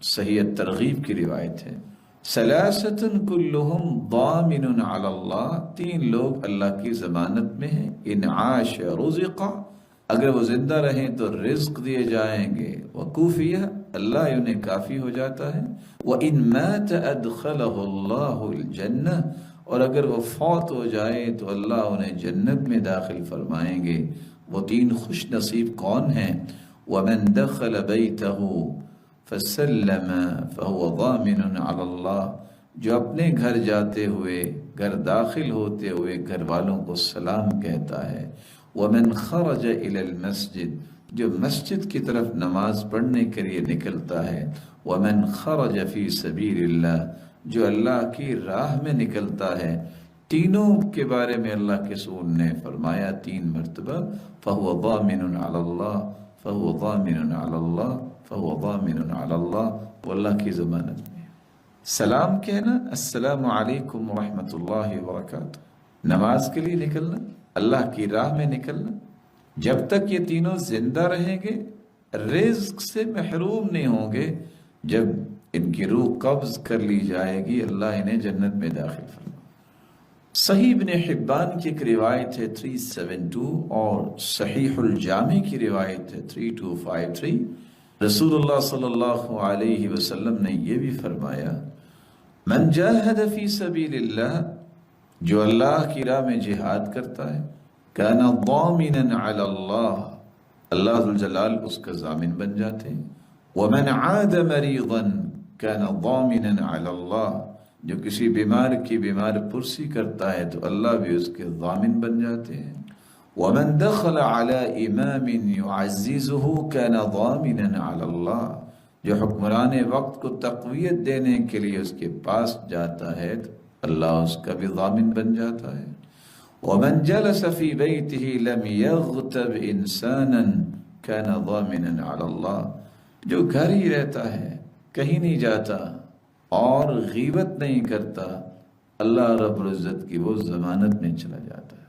صحیح ترغیب کی روایت ہے، سلاستن کلہم ضامن علی اللہ، تین لوگ اللہ کی ضمانت میں ہیں، ان عاش رزقا، اگر وہ زندہ رہیں تو رزق دیے جائیں گے، وکوفیہ، اللہ انہیں کافی ہو جاتا ہے، وَإِن مَاتَ أَدْخَلَهُ اللَّهُ الْجَنَّةِ، اور اگر وہ فوت ہو جائے تو اللہ انہیں جنت میں داخل فرمائیں گے۔ وہ تین خوش نصیب کون ہیں؟ وَمَن دَخَلَ بَيْتَهُ فَسَلَّمَ فَهُوَ ضَامِنٌ عَلَى اللَّهِ، جو اپنے گھر جاتے ہوئے، گھر داخل ہوتے ہوئے گھر والوں کو سلام کہتا ہے۔ وَمَن خَرَجَ إِلَى الْمَسْجِدِ، جو مسجد کی طرف نماز پڑھنے کے لیے نکلتا ہے۔ وَمَن خَرَجَ فِي سَبِيلِ اللَّهِ، جو اللہ کی راہ میں نکلتا ہے۔ تینوں کے بارے میں اللہ کے رسول نے فرمایا تین مرتبہ، فَهُوَ ضَامِنٌ عَلَى اللَّهِ فَهُوَ ضَامِنٌ عَلَى اللَّهِ فَهُوَ ضَامِنٌ عَلَى اللَّهِ، وہ اللہ کی ضمانت میں۔ سلام کہنا، السلام علیکم ورحمۃ اللہ وبرکاتہ، نماز کے لیے نکلنا، اللہ کی راہ میں نکلنا، جب تک یہ تینوں زندہ رہیں گے رزق سے محروم نہیں ہوں گے، جب ان کی روح قبض کر لی جائے گی اللہ انہیں جنت میں داخل فرمائے۔ صحیح ابن حبان کی ایک روایت ہے 372، اور صحیح الجامع کی روایت ہے 3253، رسول اللہ صلی اللہ علیہ وسلم نے یہ بھی فرمایا، من جاہد فی سبیل اللہ، جو اللہ کی راہ میں جہاد کرتا ہے، کان ضامنا علی اللہ، اللہ ذوالجلال اس کا ضامن بن جاتے ہیں۔ ومن عاد مریضا کان ضامنا علی اللہ، جو کسی بیمار کی بیمار پرسی کرتا ہے تو اللہ بھی اس کے ضامن بن جاتے ہیں۔ ومن دخل علی امام یعززہ کان ضامنا علی اللہ، جو حکمران وقت کو تقویت دینے کے لیے اس کے پاس جاتا ہے تو اللہ اس کا بھی ضامن بن جاتا ہے۔ ومن جلس فی بیتہ لم یغتب انسانا کان ضامنا علی اللہ، جو گھر ہی رہتا ہے، کہیں نہیں جاتا اور غیبت نہیں کرتا، اللہ رب العزت کی وہ ضمانت میں چلا جاتا ہے۔